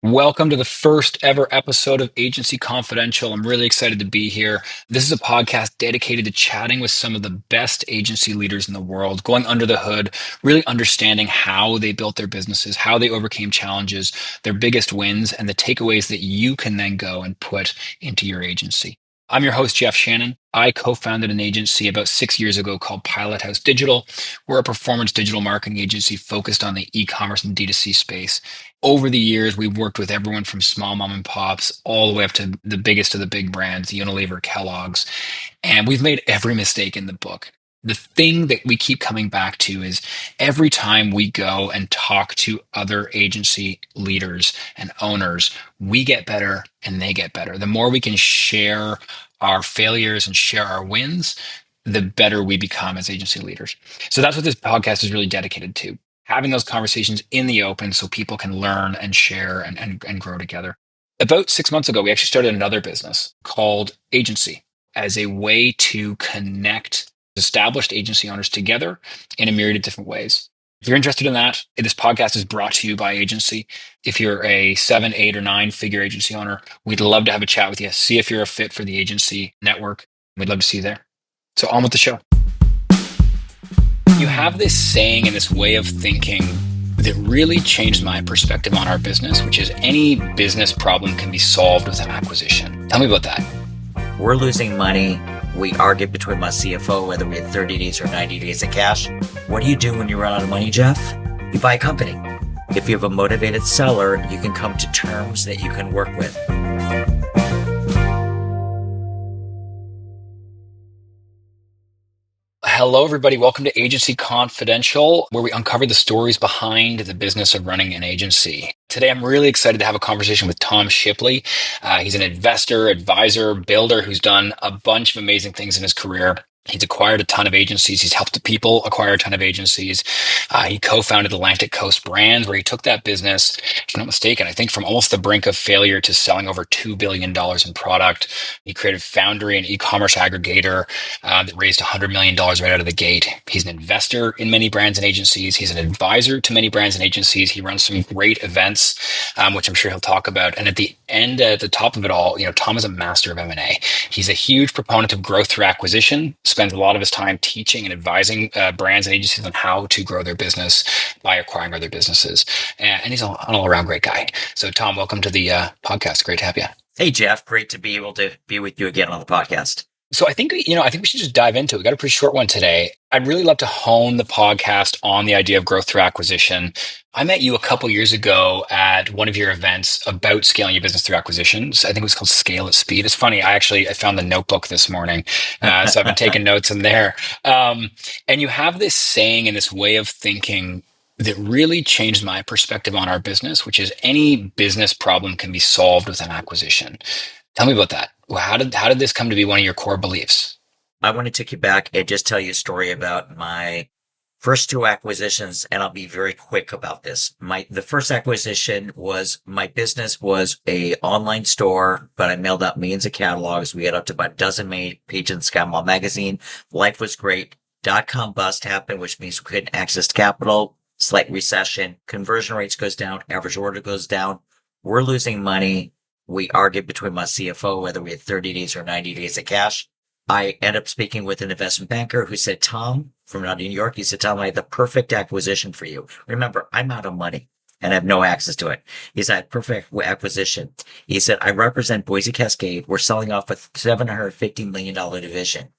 Welcome to the first ever episode of Agency Confidential. I'm really excited to be here. This is a podcast dedicated to chatting with some of the best agency leaders in the world, going under the hood, really understanding how they built their businesses, how they overcame challenges, their biggest wins, and the takeaways that you can then go and put into your agency. I'm your host, Jeff Shannon. I co-founded an agency about 6 years ago called Pilot House Digital. We're a performance digital marketing agency focused on the e-commerce and D2C space. Over the years, we've worked with everyone from small mom and pops all the way up to the biggest of the big brands, Unilever, Kellogg's, and we've made every mistake in the book. The thing that we keep coming back to is every time we go and talk to other agency leaders and owners, we get better and they get better. The more we can share our failures and share our wins, the better we become as agency leaders. So that's what this podcast is really dedicated to, having those conversations in the open so people can learn and share and grow together. About 6 months ago, we actually started another business called Agency as a way to connect established agency owners together in a myriad of different ways. If you're interested in that, this podcast is brought to you by Agency. If you're a 7, 8, or 9-figure agency owner, we'd love to have a chat with you, see if you're a fit for the agency network. We'd love to see you there. So on with the show. You have this saying and this way of thinking that really changed my perspective on our business, which is any business problem can be solved with an acquisition. Tell me about that. We're losing money. We argue between my CFO whether we had 30 days or 90 days of cash. What do you do when you run out of money, Jeff? You buy a company. If you have a motivated seller, you can come to terms that you can work with. Hello, everybody. Welcome to Agency Confidential, where we uncover the stories behind the business of running an agency. Today, I'm really excited to have a conversation with Tom Shipley. He's an investor, advisor, builder who's done a bunch of amazing things in his career. He's acquired a ton of agencies. He's helped people acquire a ton of agencies. He co-founded Atlantic Coast Brands, where he took that business, if I'm not mistaken, I think from almost the brink of failure to selling over $2 billion in product. He created Foundry, an e-commerce aggregator that raised $100 million right out of the gate. He's an investor in many brands and agencies. He's an advisor to many brands and agencies. He runs some great events, which I'm sure he'll talk about. And at the top of it all, Tom is a master of M&A. He's a huge proponent of growth through acquisition, spends a lot of his time teaching and advising brands and agencies on how to grow their business by acquiring other businesses. And he's an all-around great guy. So Tom, welcome to the podcast. Great to have you. Hey, Jeff. Great to be able to be with you again on the podcast. So I think we should just dive into it. We got a pretty short one today. I'd really love to hone the podcast on the idea of growth through acquisition. I met you a couple years ago at one of your events about scaling your business through acquisitions. I think it was called Scale at Speed. It's funny. I found the notebook this morning. So I've been taking notes in there. And you have this saying and this way of thinking that really changed my perspective on our business, which is any business problem can be solved with an acquisition. Tell me about that. How did this come to be one of your core beliefs? I want to take you back and just tell you a story about my first two acquisitions, and I'll be very quick about this. The first acquisition was my business was a online store, but I mailed out millions of catalogs. We had up to about a dozen pages in Sky Mall magazine. Life was great. .com bust happened, which means we couldn't access capital. Slight recession. Conversion rates goes down. Average order goes down. We're losing money. We argued between my CFO whether we had 30 days or 90 days of cash. I ended up speaking with an investment banker who said, Tom, from New York, he said, Tom, I have the perfect acquisition for you. Remember, I'm out of money and I have no access to it. He said, perfect acquisition. He said, I represent Boise Cascade. We're selling off a $750 million division.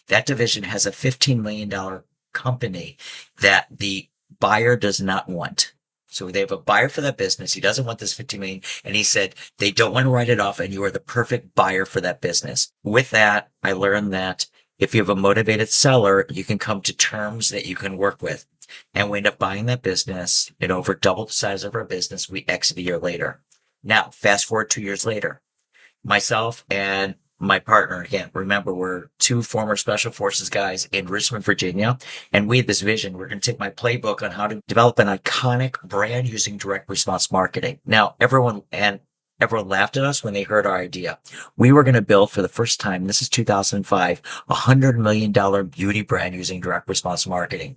That division has a $15 million company that the buyer does not want. So they have a buyer for that business. He doesn't want this 15 million. And he said, they don't want to write it off. And you are the perfect buyer for that business. With that, I learned that if you have a motivated seller, you can come to terms that you can work with. And we end up buying that business. It over doubled the size of our business. We exit a year later. Now, fast forward 2 years later, myself and my partner, again, remember, we're two former special forces guys in Richmond, Virginia. And we had this vision. We're going to take my playbook on how to develop an iconic brand using direct response marketing. Now, everyone laughed at us when they heard our idea. We were going to build for the first time, this is 2005, $100 million beauty brand using direct response marketing.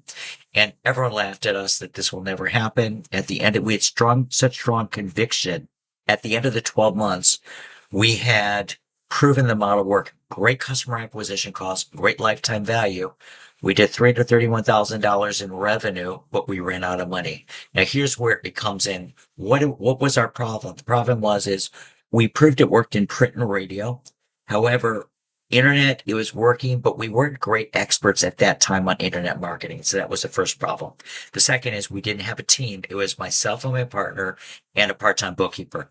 And everyone laughed at us that this will never happen. At the end, we had such strong conviction at the end of the 12 months, we had proven the model work, great customer acquisition costs, great lifetime value. We did $331,000 in revenue, but we ran out of money. Now here's where it comes in. What was our problem? The problem is we proved it worked in print and radio. However, internet, it was working, but we weren't great experts at that time on internet marketing. So that was the first problem. The second is we didn't have a team. It was myself and my partner and a part-time bookkeeper.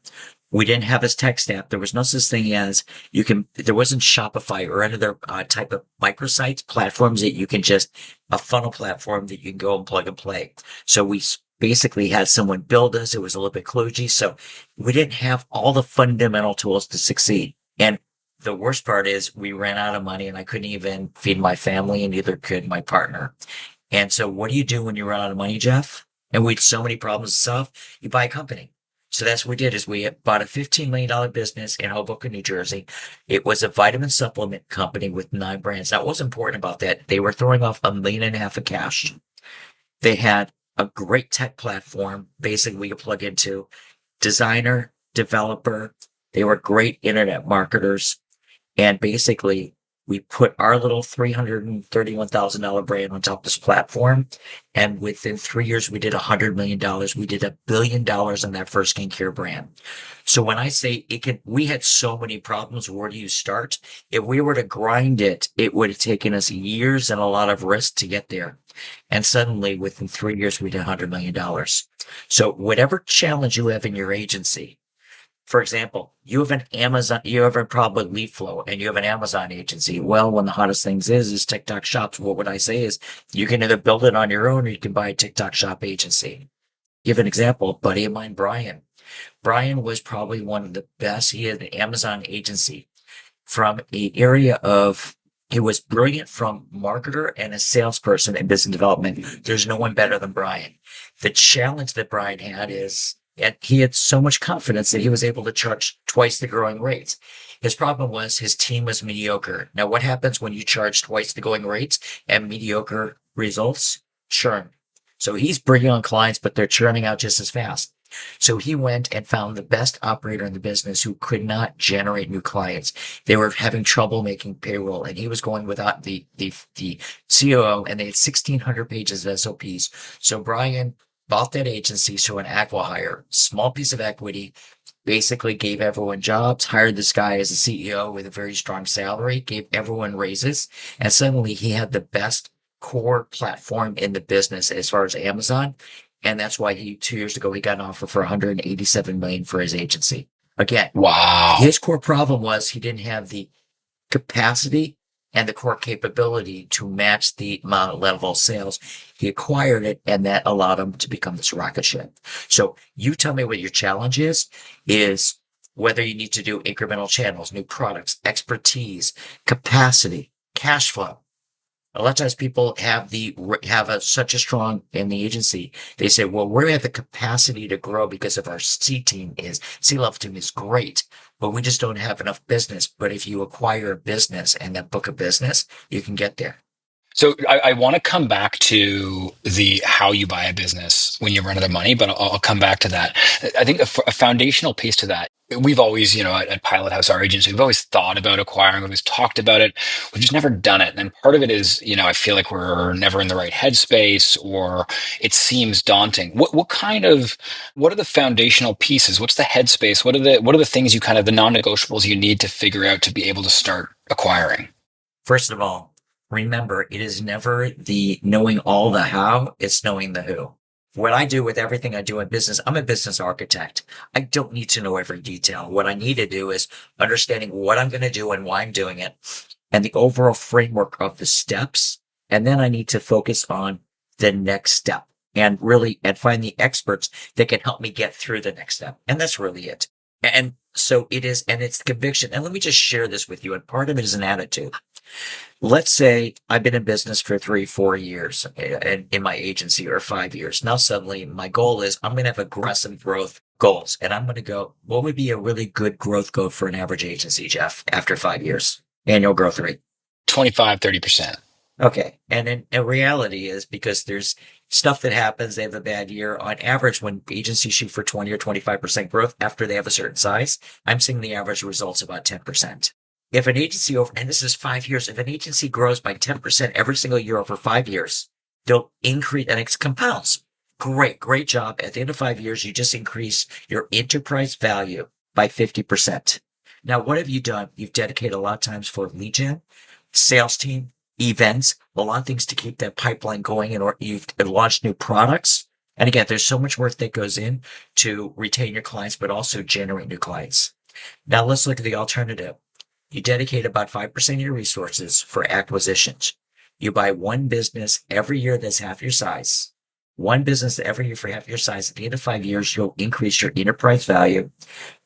We didn't have a tech staff. There was no such thing as there wasn't Shopify or any other type of microsites, platforms that you can just, a funnel platform that you can go and plug and play. So we basically had someone build us. It was a little bit kludgy. So we didn't have all the fundamental tools to succeed. And the worst part is we ran out of money and I couldn't even feed my family and neither could my partner. And so what do you do when you run out of money, Jeff? And we had so many problems to solve. You buy a company. So that's what we did is we bought a $15 million business in Hoboken, New Jersey. It was a vitamin supplement company with 9 brands. Now, what was important about that? They were throwing off $1.5 million of cash. They had a great tech platform. Basically, we could plug into designer, developer. They were great internet marketers. And basically, we put our little $331,000 brand on top of this platform. And within 3 years, we did $100 million. We did $1 billion on that first skincare brand. So when I say we had so many problems. Where do you start? If we were to grind it, it would have taken us years and a lot of risk to get there. And suddenly within 3 years, we did $100 million. So whatever challenge you have in your agency, for example, you have a problem with lead flow and you have an Amazon agency. Well, one of the hottest things is TikTok shops. What would I say is you can either build it on your own or you can buy a TikTok shop agency. Give an example, a buddy of mine, Brian. Brian was probably one of the best. He had an Amazon agency from an area of, he was brilliant from marketer and a salesperson in business development. There's no one better than Brian. The challenge that Brian had is, and he had so much confidence that he was able to charge twice the growing rates. His problem was his team was mediocre. Now, what happens when you charge twice the going rates and mediocre results? Churn. So he's bringing on clients, but they're churning out just as fast. So he went and found the best operator in the business who could not generate new clients. They were having trouble making payroll, and he was going without the COO, and they had 1,600 pages of SOPs. So Brian bought that agency, so an acqui-hire, small piece of equity, basically gave everyone jobs, hired this guy as a CEO with a very strong salary, gave everyone raises, and suddenly he had the best core platform in the business as far as Amazon. And that's why 2 years ago, he got an offer for $187 million for his agency. Again, Wow. his core problem was he didn't have the capacity and the core capability to match the amount of level of sales. He acquired it, and that allowed him to become this rocket ship. So you tell me what your challenge is whether you need to do incremental channels, new products, expertise, capacity, cash flow. A lot of times people have such a strong in the agency. They say, well, we have the capacity to grow because of our C-level team is great, but we just don't have enough business. But if you acquire a business and that book of business, you can get there. So I want to come back to the how you buy a business when you run out of money, but I'll come back to that. I think a foundational piece to that, we've always, at Pilot House, our agency, we've always thought about acquiring, we've always talked about it. We've just never done it. And part of it is, I feel like we're never in the right headspace or it seems daunting. What are the foundational pieces? What's the headspace? What are the things the non-negotiables you need to figure out to be able to start acquiring? First of all, remember, it is never the knowing all the how, it's knowing the who. What I do with everything I do in business, I'm a business architect. I don't need to know every detail. What I need to do is understanding what I'm going to do and why I'm doing it and the overall framework of the steps. And then I need to focus on the next step and find the experts that can help me get through the next step. And that's really it. And so it is, and it's conviction. And let me just share this with you. And part of it is an attitude. Let's say I've been in business for 3-4 years in my agency or 5 years. Now suddenly my goal is I'm going to have aggressive growth goals. And I'm going to go, what would be a really good growth goal for an average agency, Jeff, after 5 years? Annual growth rate. 25, 30%. Okay. And in reality is because stuff that happens. They have a bad year. On average, when agencies shoot for 20 or 25% growth after they have a certain size, I'm seeing the average results about 10%. If an agency and this is 5 years, if an agency grows by 10% every single year over 5 years, they'll increase and it compounds. Great job. At the end of 5 years, you just increase your enterprise value by 50%. Now, what have you done? You've dedicated a lot of times for lead gen, sales team, events, a lot of things to keep that pipeline going, and or you've launched new products. And again, there's so much work that goes in to retain your clients, but also generate new clients. Now let's look at the alternative. You dedicate about 5% of your resources for acquisitions. You buy one business every year that's half your size. One business every year for half your size. At the end of 5 years, you'll increase your enterprise value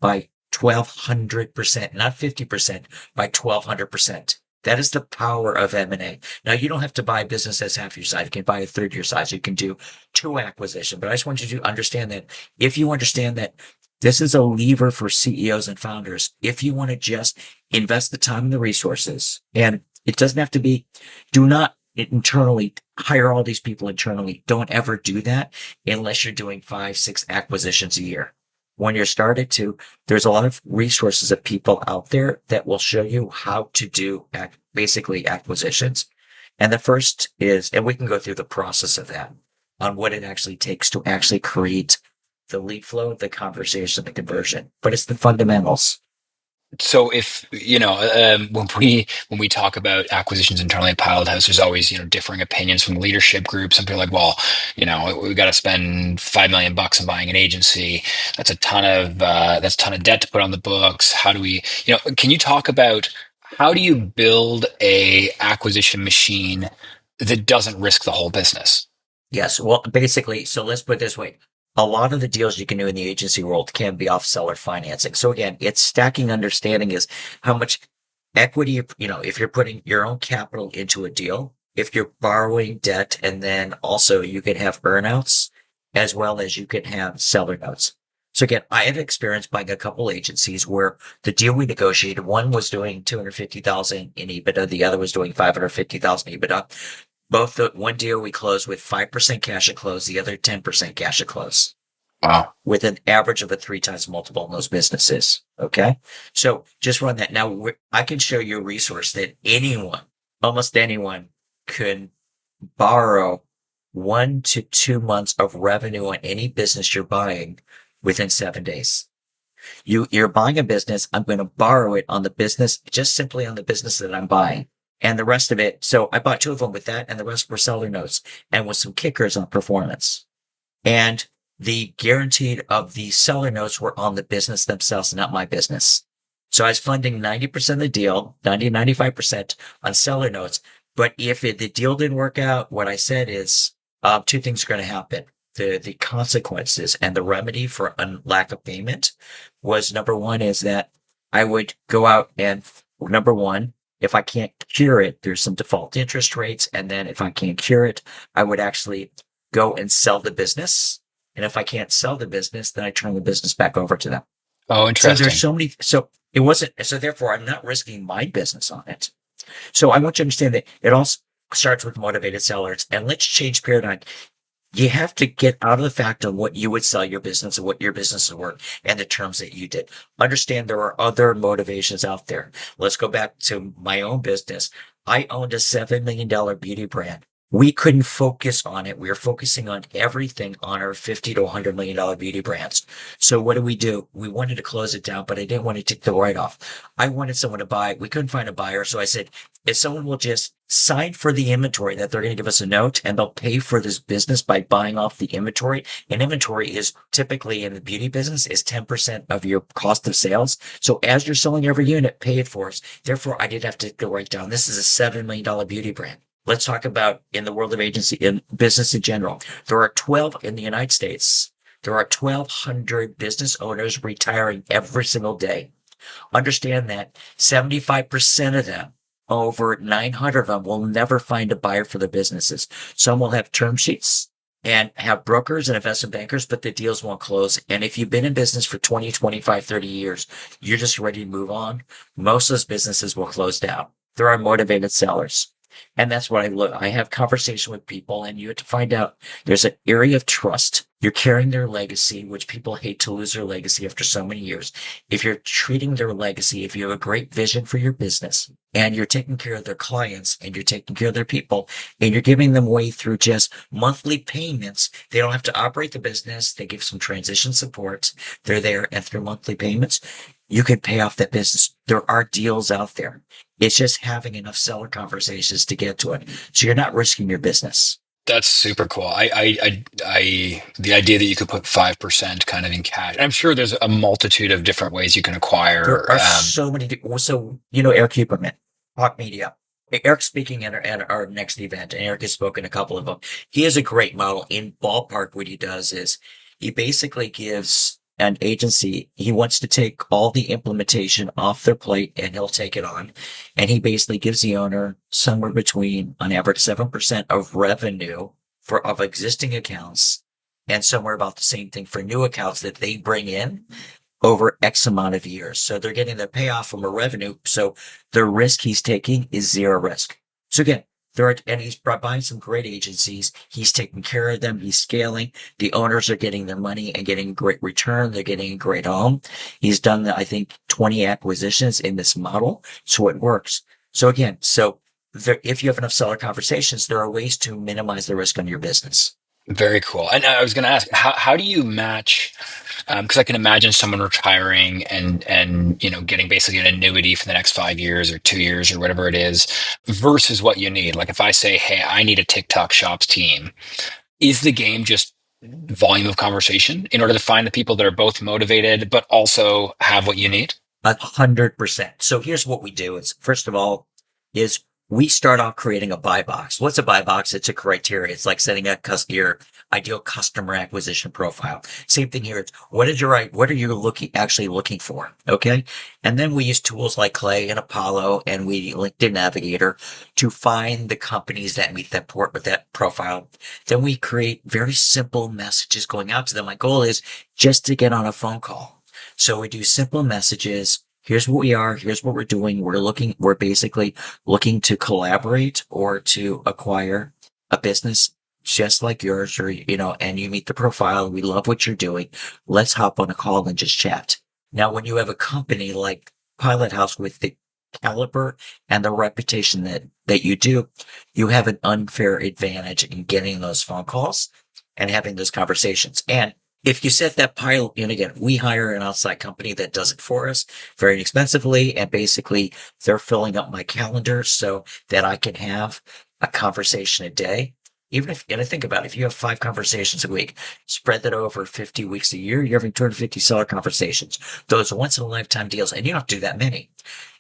by 1,200%, not 50%, by 1,200%. That is the power of M&A. Now, you don't have to buy a business that's half your size. You can buy a third your size. You can do 2 acquisitions. But I just want you to understand that if you understand that this is a lever for CEOs and founders, if you want to just invest the time and the resources, and it doesn't have to be, do not internally hire all these people internally. Don't ever do that unless you're doing 5, 6 acquisitions a year. When you're started to, there's a lot of resources of people out there that will show you how to do basically acquisitions. And the first is, and we can go through the process of that on what it actually takes to actually create the lead flow, the conversation, the conversion, but it's the fundamentals. So if when we talk about acquisitions internally at Pilot House, there's always differing opinions from the leadership group. Some people are like, well, we got to spend $5 million on buying an agency. That's a ton of debt to put on the books. How do we, can you talk about how do you build a acquisition machine that doesn't risk the whole business? Yes. Well, basically, so let's put it this way. A lot of the deals you can do in the agency world can be off seller financing. So again, it's stacking understanding is how much equity, if you're putting your own capital into a deal, if you're borrowing debt, and then also you can have earnouts as well as you can have seller notes. So again, I have experience buying a couple agencies where the deal we negotiated, one was doing 250,000 in EBITDA, the other was doing 550,000 EBITDA. One deal we closed with 5% cash at close, the other 10% cash at close. Wow. With an average of a 3 times multiple in those businesses. Okay. So just run that. Now I can show you a resource that almost anyone can borrow 1 to 2 months of revenue on any business you're buying within 7 days. You're buying a business. I'm going to borrow it on the business, just simply on the business that I'm buying. And the rest of it, so I bought 2 of them with that, and the rest were seller notes and with some kickers on performance. And the guaranteed of the seller notes were on the business themselves, not my business. So I was funding 90% of the deal, 95% on seller notes. But if the deal didn't work out, what I said is 2 things are going to happen. The consequences and the remedy for a lack of payment was, number one, is that I would go out and, number one, if I can't cure it, there's some default interest rates. And then if I can't cure it, I would actually go and sell the business. And if I can't sell the business, then I turn the business back over to them. Oh, So interesting. there's so many, so it wasn't, so therefore I'm not risking my business on it. So I want you to understand that it all starts with motivated sellers, and let's change paradigm. You have to get out of the fact of what you would sell your business and what your business is worth and the terms that you did. Understand there are other motivations out there. Let's go back to my own business. I owned a $7 million beauty brand. We couldn't focus on it. We were focusing on everything on our $50 to $100 million beauty brands. So what do? We wanted to close it down, but I didn't want to take the write-off. I wanted someone to buy. We couldn't find a buyer. So I said, if someone will just sign for the inventory that they're going to give us a note and they'll pay for this business by buying off the inventory. And inventory is typically in the beauty business is 10% of your cost of sales. So as you're selling every unit, pay it for us. Therefore, I did have to go right down. This is a $7 million beauty brand. Let's talk about in the world of agency, in business in general. There are 12 in the United States. There are 1,200 business owners retiring every single day. Understand that 75% of them, over 900 of them, will never find a buyer for their businesses. Some will have term sheets and have brokers and investment bankers, but the deals won't close. And if you've been in business for 20, 25, 30 years, you're just ready to move on. Most of those businesses will close down. There are motivated sellers. And that's what I look. I have conversation with people, and you have to find out there's an area of trust. You're carrying their legacy, which people hate to lose their legacy after so many years. If you're treating their legacy, if you have a great vision for your business and you're taking care of their clients and you're taking care of their people and you're giving them way through just monthly payments, they don't have to operate the business. They give some transition support. They're there and through monthly payments, you can pay off that business. There are deals out there. It's just having enough seller conversations to get to it. So you're not risking your business. That's super cool. The idea that you could put 5% kind of in cash. I'm sure there's a multitude of different ways you can There acquire. are so many. So, Eric Huberman, Hawk Media. Eric's speaking at our next event, and Eric has spoken a couple of them. He is a great model. In ballpark, what he does is he basically gives an agency, he wants to take all the implementation off their plate and he'll take it on. And he basically gives the owner somewhere between on average 7% of revenue of existing accounts and somewhere about the same thing for new accounts that they bring in over X amount of years. So they're getting the payoff from a revenue. So the risk he's taking is zero risk. So again, and he's buying some great agencies. He's taking care of them. He's scaling. The owners are getting their money and getting a great return. They're getting a great home. He's done, I think, 20 acquisitions in this model. So it works. So again, if you have enough seller conversations, there are ways to minimize the risk on your business. Very cool. And I was going to ask, how do you match? Because I can imagine someone retiring and getting basically an annuity for the next 5 years or 2 years or whatever it is, versus what you need. Like if I say, hey, I need a TikTok shops team, is the game just volume of conversation in order to find the people that are both motivated but also have what you need? 100%. So here's what we do is, first of all, is we start off creating a buy box. What's a buy box? It's a criteria. It's like setting your ideal customer acquisition profile. Same thing here. It's what are you actually looking for? Okay. And then we use tools like Clay and Apollo and we LinkedIn Navigator to find the companies that meet that with that profile. Then we create very simple messages going out to them. My goal is just to get on a phone call. So we do simple messages. Here's what we are. Here's what we're doing. We're basically looking to collaborate or to acquire a business just like yours and you meet the profile. We love what you're doing. Let's hop on a call and just chat. Now, when you have a company like Pilot House with the caliber and the reputation that you do, you have an unfair advantage in getting those phone calls and having those conversations. And if you set that pilot, and again, we hire an outside company that does it for us very inexpensively. And basically they're filling up my calendar so that I can have a conversation a day. And I think about it, if you have 5 conversations a week, spread that over 50 weeks a year, you're having 250 seller conversations. Those are once in a lifetime deals, and you don't have to do that many.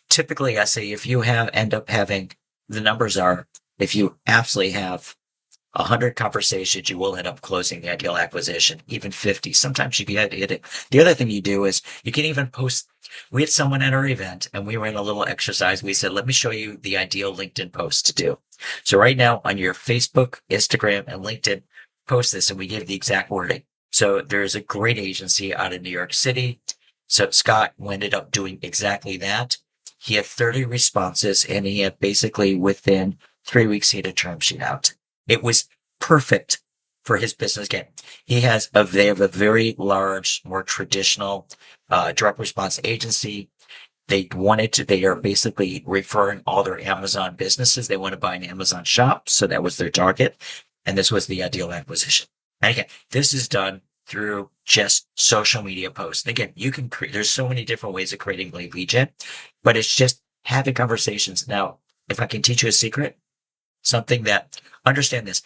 Typically, I say if you end up having, the numbers are, if you absolutely have 100 conversations, you will end up closing the ideal acquisition, even 50. Sometimes you get it. The other thing you do is you can even post. We had someone at our event and we ran a little exercise. We said, let me show you the ideal LinkedIn post to do. So right now on your Facebook, Instagram, and LinkedIn, post this, and we gave the exact wording. So there's a great agency out of New York City. So Scott ended up doing exactly that. He had 30 responses and he had basically within 3 weeks, he had a term sheet out. It was perfect for his business game. They have a very large, more traditional, direct response agency. They are basically referring all their Amazon businesses. They want to buy an Amazon shop. So that was their target. And this was the ideal acquisition. And again, this is done through just social media posts. And again, there's so many different ways of creating lead gen, but it's just having conversations. Now, if I can teach you a secret, understand this.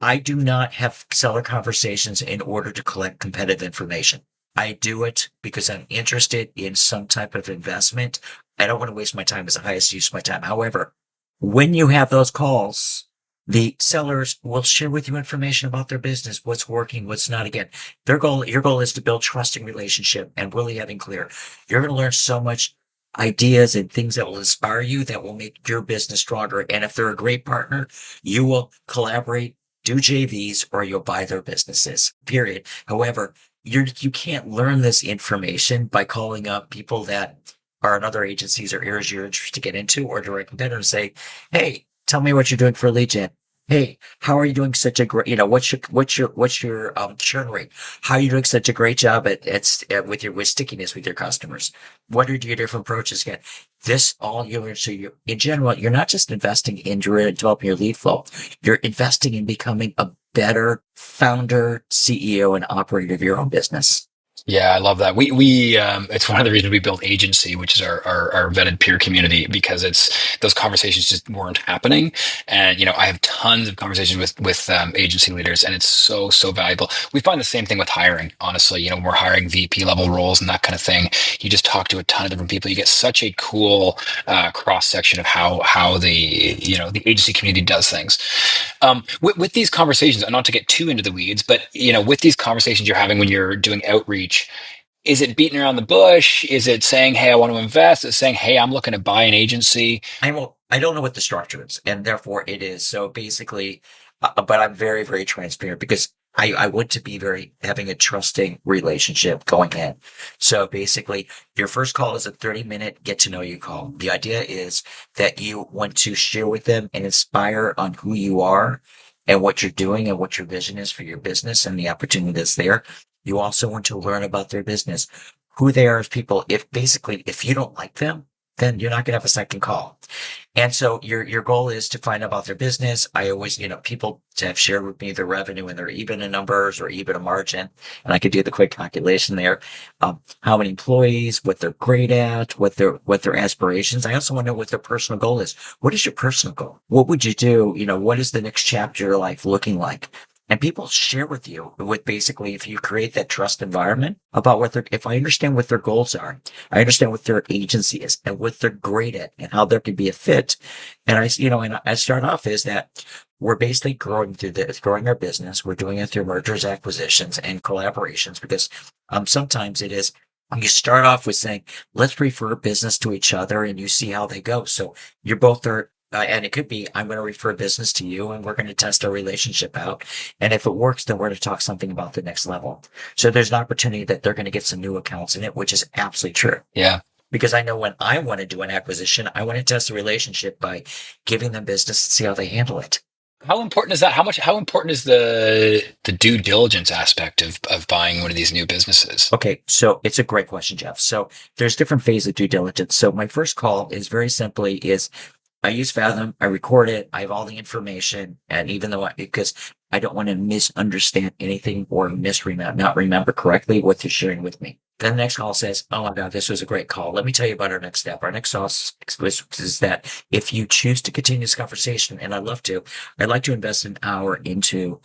I do not have seller conversations in order to collect competitive information. I do it because I'm interested in some type of investment. I don't want to waste my time as the highest use of my time. However, when you have those calls, the sellers will share with you information about their business, what's working, what's not. Again, your goal is to build trusting relationship and really having clear. You're going to learn so much ideas and things that will inspire you, that will make your business stronger. And if they're a great partner, you will collaborate, do JVs, or you'll buy their businesses, period. However, you can't learn this information by calling up people that are in other areas you're interested to get into or direct competitor and say, hey, Tell me what you're doing for lead gen. Hey, how are you doing such a great, what's your churn rate? How are you doing such a great job with with stickiness with your customers? What are your different approaches? Again, this all you learn. So you, in general, you're not just investing in developing your lead flow. You're investing in becoming a better founder, CEO, and operator of your own business. Yeah, I love that. We it's one of the reasons we built agency, which is our vetted peer community, because it's those conversations just weren't happening. And I have tons of conversations with agency leaders, and it's so valuable. We find the same thing with hiring. Honestly, when we're hiring VP level roles and that kind of thing. You just talk to a ton of different people. You get such a cool cross section of how the agency community does things. With these conversations, and not to get too into the weeds, but with these conversations you're having when you're doing outreach, is it beating around the bush? Is it saying, "Hey, I want to invest"? Is it saying, "Hey, I'm looking to buy an agency"? I don't know what the structure is, and therefore it is. So basically, but I'm very, very transparent because I want to be very having a trusting relationship going in. So basically, your first call is a 30-minute get to know you call. The idea is that you want to share with them and inspire on who you are and what you're doing and what your vision is for your business and the opportunity that's there. You also want to learn about their business, who they are as people. If you don't like them, then you're not going to have a second call. And so your goal is to find out about their business. I always, people have shared with me their revenue and their EBITDA numbers or EBITDA margin, and I could do the quick calculation there. How many employees, what they're great at, what their aspirations. I also want to know what their personal goal is. What is your personal goal? What would you do? What is the next chapter of your life looking like? And people share with you with basically, if you create that trust environment about if I understand what their goals are, I understand what their agency is and what they're great at and how there could be a fit. And I start off is that we're basically growing our business. We're doing it through mergers, acquisitions, and collaborations because, sometimes it is, you start off with saying, let's refer business to each other and you see how they go. So you're both are, and it could be, I'm going to refer business to you and we're going to test our relationship out. And if it works, then we're going to talk something about the next level. So there's an opportunity that they're going to get some new accounts in it, which is absolutely true. Yeah. Because I know when I want to do an acquisition, I want to test the relationship by giving them business and see how they handle it. How important is that? How important is the due diligence aspect of buying one of these new businesses? Okay, so it's a great question, Jeff. So there's different phases of due diligence. So my first call is very simply is I use Fathom, I record it, I have all the information, and because I don't want to misunderstand anything or not remember correctly what they're sharing with me. Then the next call says, "Oh my God, this was a great call. Let me tell you about our next step. Our next call is that if you choose to continue this conversation, and I'd like to invest an hour into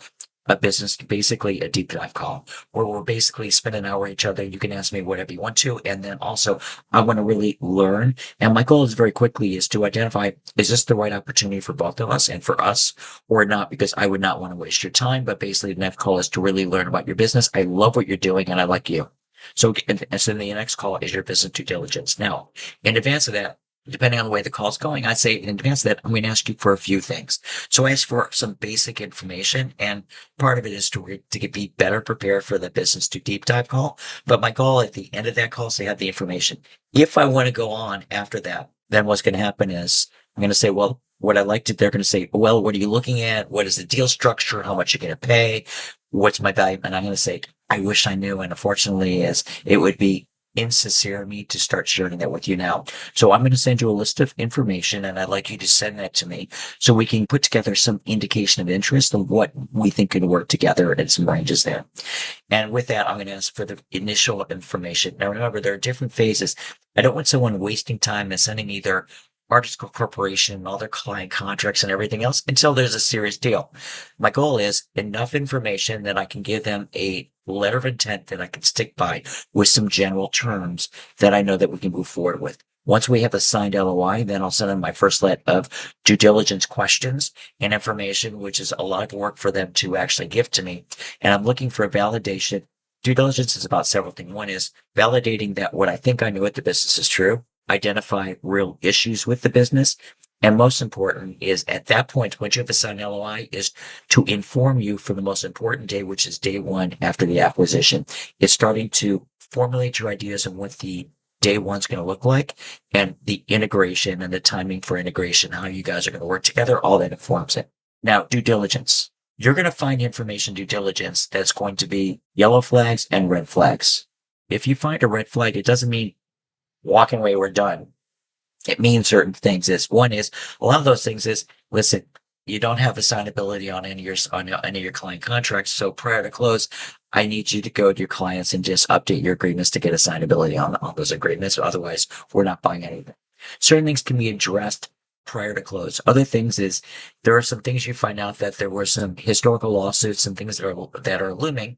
a business, basically a deep dive call where we'll basically spend an hour with each other. You can ask me whatever you want to. And then also I want to really learn. And my goal is very quickly is to identify, is this the right opportunity for both of us and for us or not? Because I would not want to waste your time. But basically the next call is to really learn about your business. I love what you're doing and I like you. So the next call is your business due diligence. Now, in advance of that, depending on the way the call's going, I'd say in advance of that, I'm going to ask you for a few things. So I ask for some basic information, and part of it is to be better prepared for the business to deep dive call. But my goal at the end of that call is to have the information. If I want to go on after that, then what's going to happen is I'm going to say, well, what I like to, they're going to say, well, what are you looking at? What is the deal structure? How much are you going to pay? What's my value? And I'm going to say, I wish I knew. And unfortunately, it would be insincere of me to start sharing that with you now. So I'm going to send you a list of information and I'd like you to send that to me so we can put together some indication of interest of what we think can work together and some ranges there. And with that, I'm going to ask for the initial information. Now, remember, there are different phases. I don't want someone wasting time and sending me their article corporation and all their client contracts and everything else until there's a serious deal. My goal is enough information that I can give them a letter of intent that I can stick by with some general terms that I know that we can move forward with. Once we have a signed LOI, then I'll send them my first set of due diligence questions and information, which is a lot of work for them to actually give to me. And I'm looking for a validation. Due diligence is about several things. One is validating that what I think I know at the business is true, identify real issues with the business. And most important is at that point, once you have a signed LOI, is to inform you for the most important day, which is day one after the acquisition. It's starting to formulate your ideas on what the day one's going to look like, and the integration and the timing for integration, how you guys are going to work together, all that informs it. Now, due diligence. You're going to find information due diligence that's going to be yellow flags and red flags. If you find a red flag, it doesn't mean walking away, we're done. It means certain things. One is a lot of those things is, listen, you don't have assignability on any of your client contracts. So prior to close, I need you to go to your clients and just update your agreements to get assignability on those agreements. Otherwise, we're not buying anything. Certain things can be addressed prior to close. Other things is there are some things you find out that there were some historical lawsuits and things that are looming.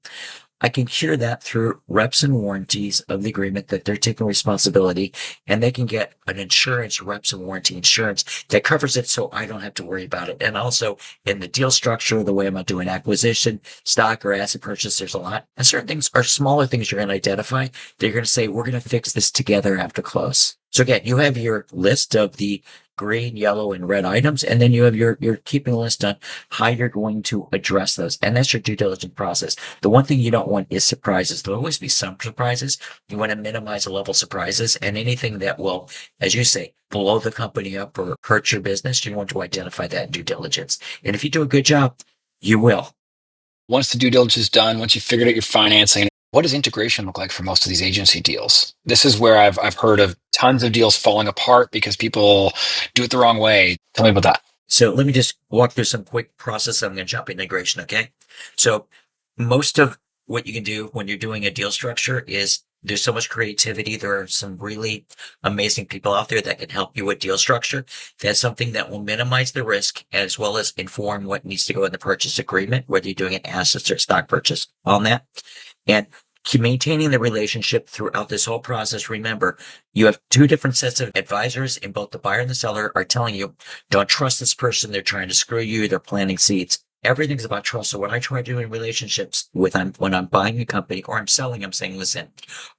I can cure that through reps and warranties of the agreement that they're taking responsibility, and they can get an insurance, reps and warranty insurance that covers it so I don't have to worry about it. And also in the deal structure, the way I'm doing acquisition, stock or asset purchase, there's a lot. And certain things are smaller things you're going to identify. They're going to say, we're going to fix this together after close. So again, you have your list of the green, yellow, and red items, and then you have your keeping list on how you're going to address those. And that's your due diligence process. The one thing you don't want is surprises. There'll always be some surprises. You want to minimize the level of surprises, and anything that will, as you say, blow the company up or hurt your business, you want to identify that in due diligence. And if you do a good job, you will. Once the due diligence is done, once you've figured out your financing, what does integration look like for most of these agency deals? This is where I've heard of tons of deals falling apart because people do it the wrong way. Tell me about that. So let me just walk through some quick process. I'm going to jump into integration. Okay. So most of what you can do when you're doing a deal structure is there's so much creativity. There are some really amazing people out there that can help you with deal structure. That's something that will minimize the risk as well as inform what needs to go in the purchase agreement, whether you're doing an assets or stock purchase on that. And maintaining the relationship throughout this whole process. Remember, you have two different sets of advisors, and both the buyer and the seller are telling you, don't trust this person. They're trying to screw you. They're planting seeds. Everything's about trust. So what I try to do in relationships when I'm buying a company or I'm selling, I'm saying, listen,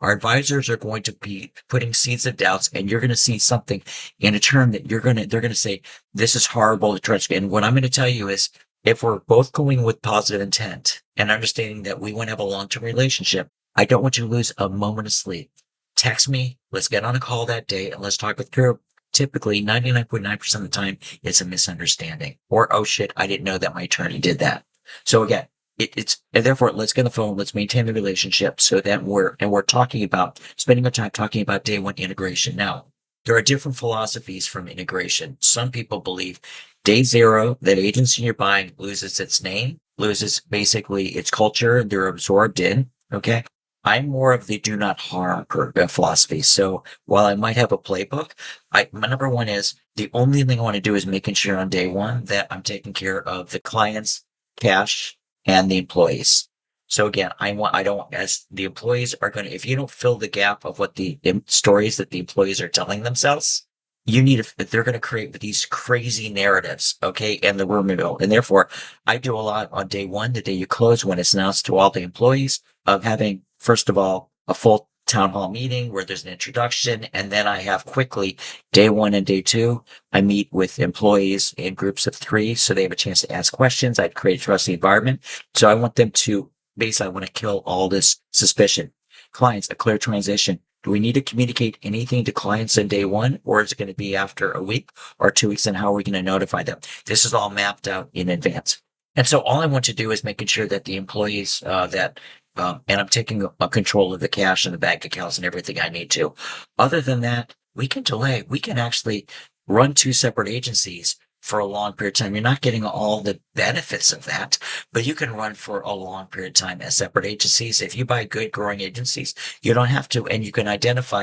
our advisors are going to be putting seeds of doubts, and you're going to see something in a term that they're going to say, this is horrible to trust. And what I'm going to tell you is, if we're both going with positive intent and understanding that we want to have a long-term relationship, I don't want you to lose a moment of sleep. Text me. Let's get on a call that day and let's talk with Drew. Typically, 99.9% of the time, it's a misunderstanding. Or, oh shit, I didn't know that my attorney did that. So again, and therefore, let's get on the phone. Let's maintain the relationship so that we're talking about, spending our time talking about day one integration. Now, there are different philosophies from integration. Some people believe day zero, that agency you're buying loses its name, loses basically its culture, they're absorbed in. Okay. I'm more of the do not harm philosophy. So while I might have a playbook, my number one is the only thing I want to do is making sure on day one that I'm taking care of the clients, cash, and the employees. So again, as the employees are going to, if you don't fill the gap of what the stories that the employees are telling themselves, they're going to create these crazy narratives, okay, in the room middle. And therefore, I do a lot on day one, the day you close, when it's announced to all the employees, of having, first of all, a full town hall meeting where there's an introduction. And then I have quickly day one and day two, I meet with employees in groups of 3. So they have a chance to ask questions. I create a trusting environment. So I want them to basically, I want to kill all this suspicion. Clients, a clear transition. Do we need to communicate anything to clients on day one, or is it going to be after a week or 2 weeks? And how are we going to notify them? This is all mapped out in advance. And so all I want to do is making sure that the employees and I'm taking control of the cash and the bank accounts and everything I need to. Other than that, we can delay. We can actually run 2 separate agencies for a long period of time. You're not getting all the benefits of that, but you can run for a long period of time as separate agencies. If you buy good growing agencies, you don't have to, and you can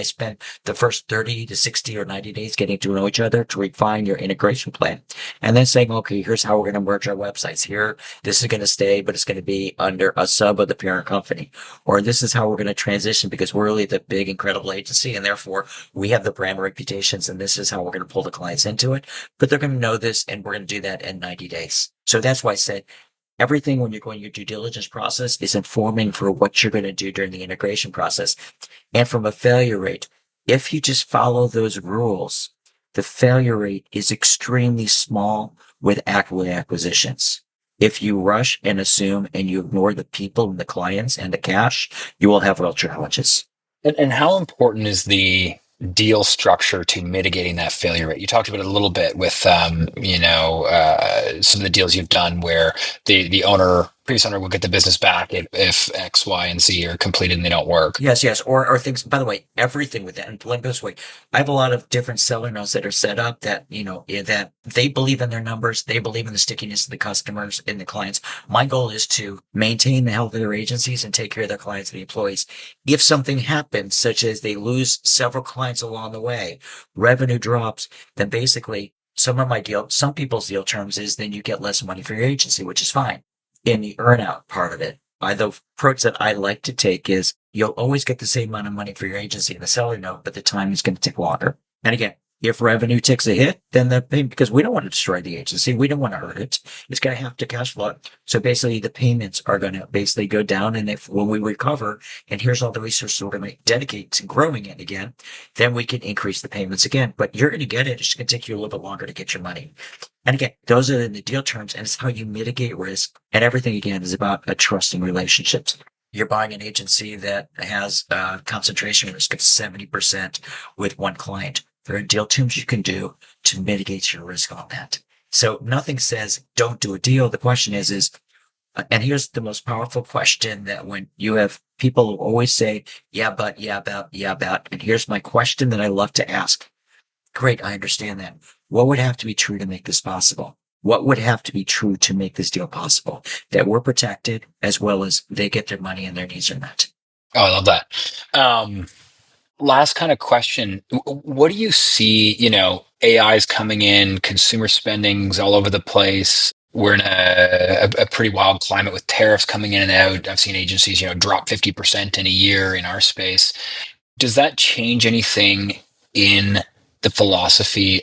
spend the first 30 to 60 or 90 days getting to know each other to refine your integration plan. And then saying, okay, here's how we're going to merge our websites here. This is going to stay, but it's going to be under a sub of the parent company. Or this is how we're going to transition because we're really the big, incredible agency. And therefore we have the brand reputations. And this is how we're going to pull the clients into it. But they're going to know this, and we're going to do that in 90 days. So that's why I said everything when you're going your due diligence process is informing for what you're going to do during the integration process. And from a failure rate, if you just follow those rules, the failure rate is extremely small with acquisitions. If you rush and assume and you ignore the people and the clients and the cash, you will have real challenges. And how important is the deal structure to mitigating that failure rate? You talked about it a little bit with, some of the deals you've done where the owner, previous owner, will get the business back if X, Y, and Z are completed and they don't work. Yes, yes. Or things, by the way, everything with that. And let me put it this way. I have a lot of different seller notes that are set up that, that they believe in their numbers. They believe in the stickiness of the customers and the clients. My goal is to maintain the health of their agencies and take care of their clients and the employees. If something happens, such as they lose several clients along the way, revenue drops, then basically some people's deal terms is then you get less money for your agency, which is fine in the earnout part of it. The approach that I like to take is you'll always get the same amount of money for your agency in the seller note, but the time is going to take longer. And again, if revenue takes a hit, then the payment, because we don't want to destroy the agency, we don't want to hurt it. It's going to have to cash flow. So basically, the payments are going to basically go down. And if when we recover, and here's all the resources we're going to dedicate to growing it again, then we can increase the payments again. But you're going to get it. It's going to take you a little bit longer to get your money. And again, those are in the deal terms, and it's how you mitigate risk. And everything again is about a trusting relationships. You're buying an agency that has a concentration risk of 70% with one client. There are deal terms you can do to mitigate your risk on that. So nothing says don't do a deal. The question is, and here's the most powerful question that when you have people who always say, yeah, but, yeah, about, yeah, about, and here's my question that I love to ask. Great. I understand that. What would have to be true to make this possible? What would have to be true to make this deal possible? That we're protected as well as they get their money and their needs are met. Oh, I love that. Last kind of question. What do you see? AI is coming in, consumer spending's all over the place. We're in a pretty wild climate with tariffs coming in and out. I've seen agencies, drop 50% in a year in our space. Does that change anything in the philosophy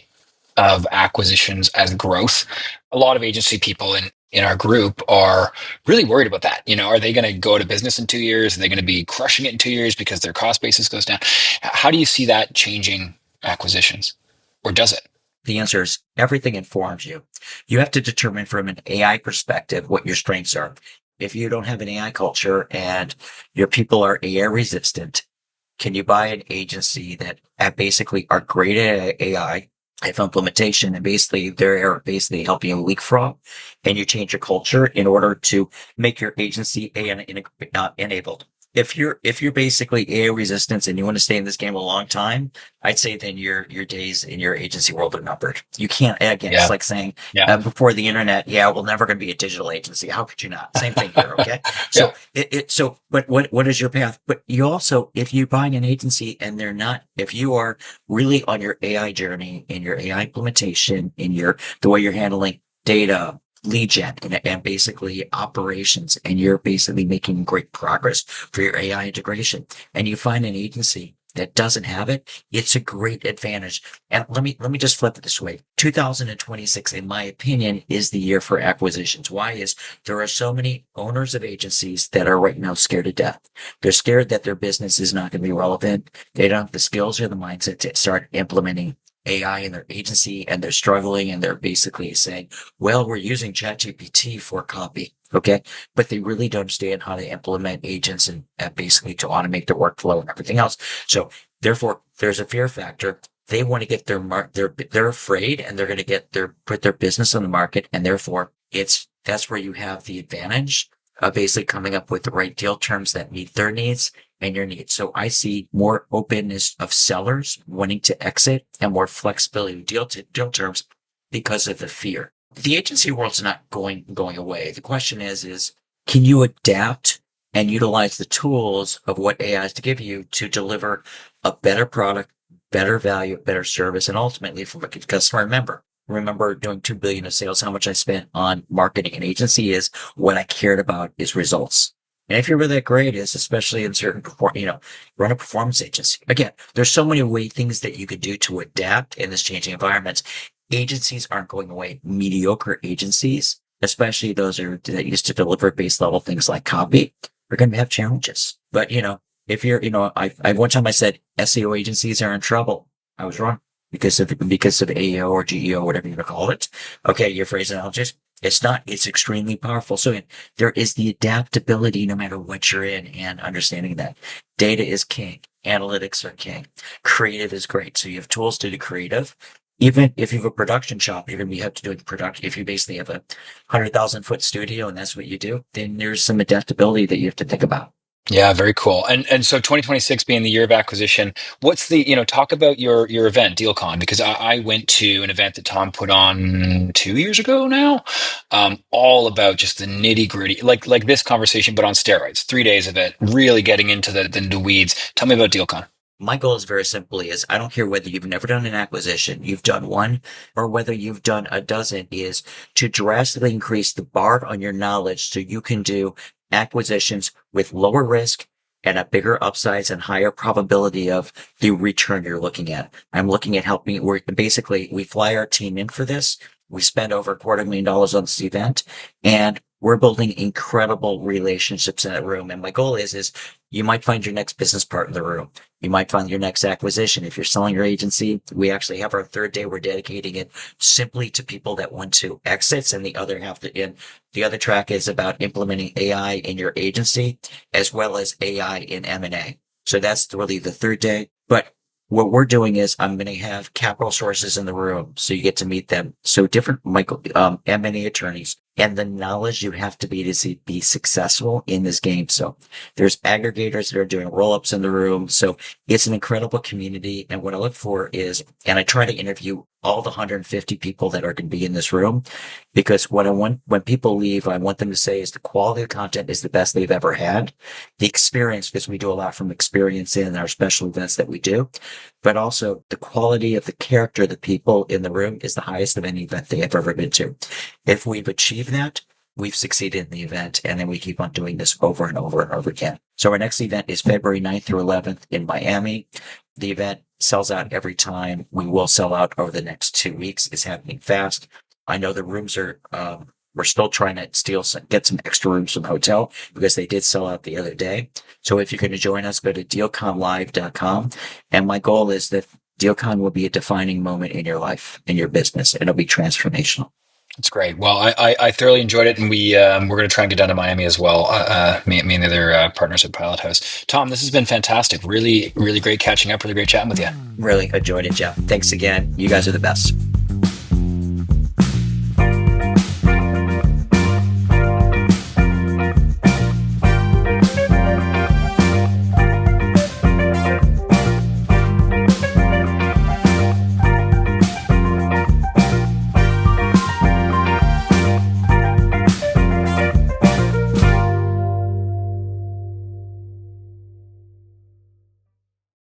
of acquisitions as growth? A lot of agency people in our group are really worried about that. Are they going to go to business in 2 years? Are they going to be crushing it in 2 years because their cost basis goes down? How do you see that changing acquisitions, or does it? The answer is everything informs you. You have to determine from an AI perspective what your strengths are. If you don't have an AI culture and your people are AI resistant, can you buy an agency that basically are great at AI, have implementation, and basically they're basically helping you leak fraud, and you change your culture in order to make your agency AI enabled? If you're basically AI resistance and you want to stay in this game a long time, I'd say then your days in your agency world are numbered. You can't, again, Yeah. it's like saying Yeah. before the internet, yeah, we're never going to be a digital agency. How could you not? Same thing here. Okay. Yeah. But what is your path? But you also, if you're buying an agency and they're not, if you are really on your AI journey in your AI implementation, the way you're handling data, lead gen, and basically operations, and you're basically making great progress for your AI integration, and you find an agency that doesn't have it, it's a great advantage. And let me just flip it this way. 2026, in my opinion, is the year for acquisitions. Why is there are so many owners of agencies that are right now scared to death. They're scared that their business is not going to be relevant. They don't have the skills or the mindset to start implementing AI in their agency, and they're struggling, and they're basically saying, well, we're using ChatGPT for copy. Okay. But they really don't understand how to implement agents and basically to automate their workflow and everything else. So therefore there's a fear factor. They want to get they're afraid, and they're going to put their business on the market. And therefore that's where you have the advantage of basically coming up with the right deal terms that meet their needs and your needs. So I see more openness of sellers wanting to exit and more flexibility of deal terms because of the fear. The agency world's not going away. The question is can you adapt and utilize the tools of what AI has to give you to deliver a better product, better value, better service, and ultimately from a customer member? Remember doing 2 billion of sales, how much I spent on marketing an agency is what I cared about is results. And if you're really that great is, especially in certain, run a performance agency. Again, there's so many things that you could do to adapt in this changing environments. Agencies aren't going away. Mediocre agencies, especially those that used to deliver base level things like copy, are going to have challenges. But, if you're, I one time I said SEO agencies are in trouble. I was wrong because of AEO or GEO, whatever you want to call it. Okay. Your phraseology. It's not, it's extremely powerful. So there is the adaptability no matter what you're in, and understanding that Data is king. Analytics are king. Creative is great. So you have tools to do creative. Even if you have a production shop, you're going to have to do production. If you basically have a 100,000 foot studio and that's what you do, then there's some adaptability that you have to think about. Yeah, very cool. And so 2026 being the year of acquisition, what's the, talk about your event, DealCon, because I went to an event that Tom put on 2 years ago now, all about just the nitty gritty, like this conversation, but on steroids, 3 days of it, really getting into the weeds. Tell me about DealCon. My goal is very simply is I don't care whether you've never done an acquisition, you've done one, or whether you've done a dozen, is to drastically increase the bar on your knowledge so you can do acquisitions with lower risk and a bigger upsides and higher probability of the return you're looking at. I'm looking at helping work. Basically, we fly our team in for this. We spend over $250,000 on this event, and we're building incredible relationships in that room. And my goal is you might find your next business partner in the room. You might find your next acquisition. If you're selling your agency, we actually have our third day. We're dedicating it simply to people that want to exits, and the other half, the other track is about implementing AI in your agency as well as AI in M&A. So that's really the third day. But what we're doing is I'm going to have capital sources in the room, so you get to meet them. So different M&A attorneys, and the knowledge you have to be successful in this game. So there's aggregators that are doing roll-ups in the room. So it's an incredible community. And what I look for is, and I try to interview all the 150 people that are going to be in this room, because what I want when people leave, I want them to say is the quality of content is the best they've ever had. The experience, because we do a lot from experience in our special events that we do, but also the quality of the character of the people in the room is the highest of any event they have ever been to. If we've achieved that, we've succeeded in the event, and then we keep on doing this over and over and over again. So our next event is February 9th through 11th in Miami. The event sells out every time. We will sell out over the next 2 weeks. It's happening fast. I know the rooms are, we're still trying to get some extra rooms from the hotel because they did sell out the other day. So if you're going to join us, go to dealconlive.com. And my goal is that DealCon will be a defining moment in your life, in your business, and it'll be transformational. That's great. Well, I thoroughly enjoyed it, and we're going to try and get down to Miami as well. Me and the other partners at Pilot House. Tom, this has been fantastic. Really, really great catching up. Really great chatting with you. Really enjoyed it, Jeff. Thanks again. You guys are the best.